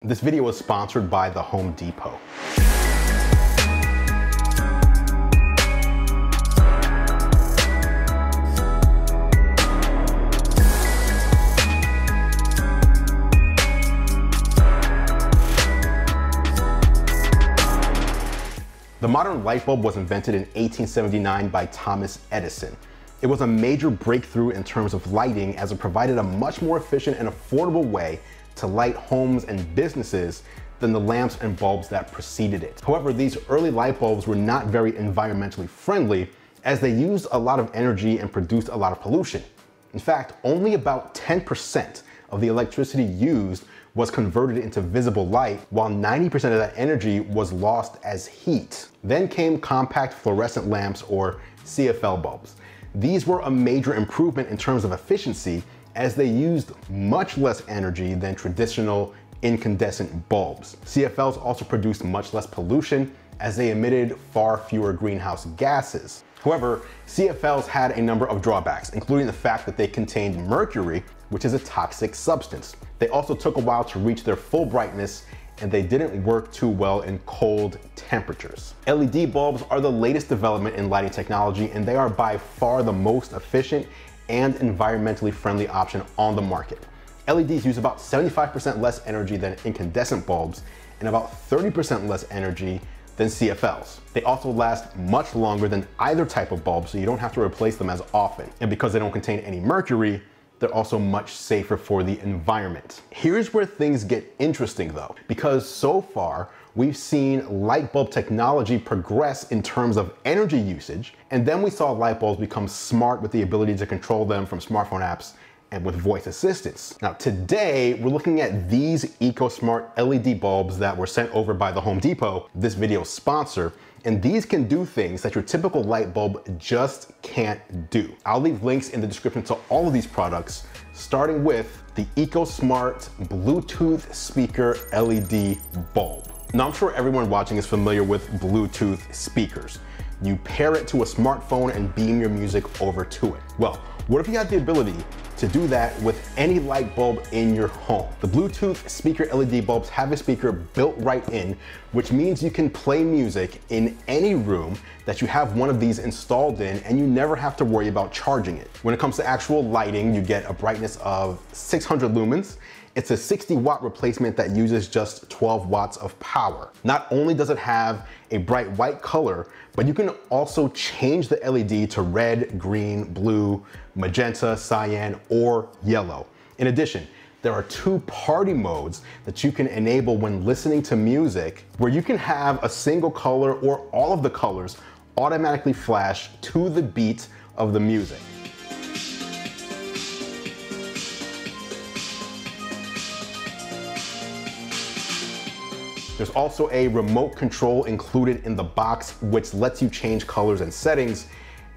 This video was sponsored by the Home Depot. The modern light bulb was invented in 1879 by Thomas Edison. It was a major breakthrough in terms of lighting, as it provided a much more efficient and affordable way to light homes and businesses than the lamps and bulbs that preceded it. However, these early light bulbs were not very environmentally friendly, as they used a lot of energy and produced a lot of pollution. In fact, only about 10% of the electricity used was converted into visible light, while 90% of that energy was lost as heat. Then came compact fluorescent lamps, or CFL bulbs. These were a major improvement in terms of efficiency, as they used much less energy than traditional incandescent bulbs. CFLs also produced much less pollution, as they emitted far fewer greenhouse gases. However, CFLs had a number of drawbacks, including the fact that they contained mercury, which is a toxic substance. They also took a while to reach their full brightness, and they didn't work too well in cold temperatures. LED bulbs are the latest development in lighting technology, and they are by far the most efficient and environmentally friendly option on the market. LEDs use about 75% less energy than incandescent bulbs and about 30% less energy than CFLs. They also last much longer than either type of bulb, so you don't have to replace them as often. And because they don't contain any mercury, they're also much safer for the environment. Here's where things get interesting though, because so far we've seen light bulb technology progress in terms of energy usage, and then we saw light bulbs become smart with the ability to control them from smartphone apps and with voice assistants. Now today, we're looking at these Ecosmart LED bulbs that were sent over by the Home Depot, this video's sponsor, and these can do things that your typical light bulb just can't do. I'll leave links in the description to all of these products, starting with the Ecosmart Bluetooth speaker LED bulb. Now I'm sure everyone watching is familiar with Bluetooth speakers. You pair it to a smartphone and beam your music over to it. Well, what if you had the ability to do that with any light bulb in your home? The Bluetooth speaker LED bulbs have a speaker built right in, which means you can play music in any room that you have one of these installed in, and you never have to worry about charging it. When it comes to actual lighting, you get a brightness of 600 lumens. It's a 60-watt replacement that uses just 12 watts of power. Not only does it have a bright white color, but you can also change the LED to red, green, blue, magenta, cyan, or yellow. In addition, there are two party modes that you can enable when listening to music, where you can have a single color or all of the colors automatically flash to the beat of the music. There's also a remote control included in the box, which lets you change colors and settings,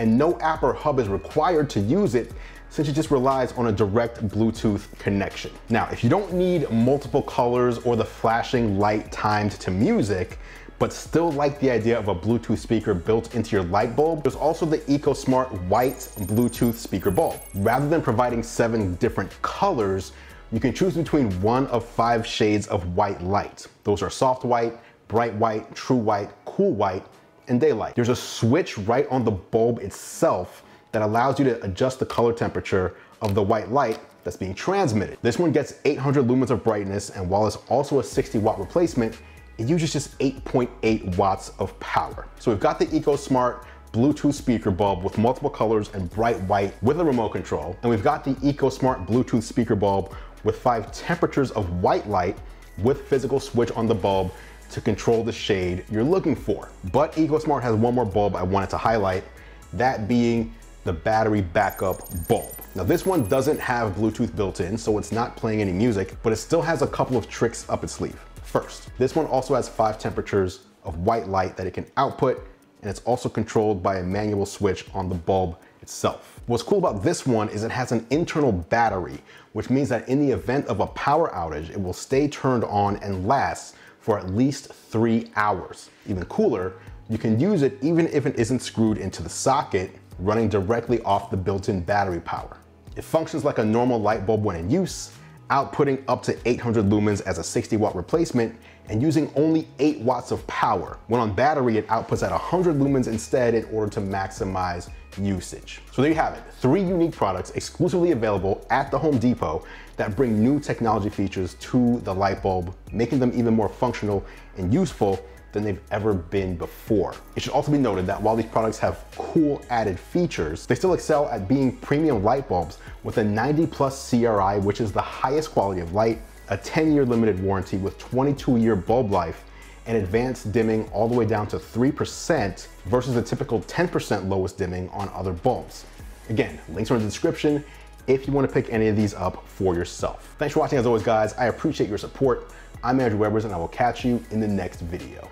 and no app or hub is required to use it, since it just relies on a direct Bluetooth connection. Now, if you don't need multiple colors or the flashing light timed to music, but still like the idea of a Bluetooth speaker built into your light bulb, there's also the Ecosmart white Bluetooth speaker bulb. Rather than providing 7 different colors, you can choose between one of 5 shades of white light. Those are soft white, bright white, true white, cool white, and daylight. There's a switch right on the bulb itself that allows you to adjust the color temperature of the white light that's being transmitted. This one gets 800 lumens of brightness, and while it's also a 60-watt replacement, it uses just 8.8 watts of power. So we've got the Ecosmart Bluetooth speaker bulb with multiple colors and bright white with a remote control, and we've got the Ecosmart Bluetooth speaker bulb with 5 temperatures of white light with physical switch on the bulb to control the shade you're looking for. But Ecosmart has one more bulb I wanted to highlight, that being the battery backup bulb. Now this one doesn't have Bluetooth built in, so it's not playing any music, but it still has a couple of tricks up its sleeve. First, this one also has 5 temperatures of white light that it can output, and it's also controlled by a manual switch on the bulb itself. What's cool about this one is it has an internal battery, which means that in the event of a power outage, it will stay turned on and last for at least 3 hours. Even cooler, you can use it even if it isn't screwed into the socket, running directly off the built-in battery power. It functions like a normal light bulb when in use, outputting up to 800 lumens as a 60-watt replacement and using only 8 watts of power. When on battery, it outputs at 100 lumens instead in order to maximize usage. So there you have it, 3 unique products exclusively available at the Home Depot that bring new technology features to the light bulb, making them even more functional and useful than they've ever been before. It should also be noted that while these products have cool added features, they still excel at being premium light bulbs with a 90+ CRI, which is the highest quality of light, a 10-year limited warranty with 22-year bulb life, and advanced dimming all the way down to 3% versus the typical 10% lowest dimming on other bulbs. Again, links are in the description if you want to pick any of these up for yourself. Thanks for watching as always, guys. I appreciate your support. I'm Andrew Webbers, and I will catch you in the next video.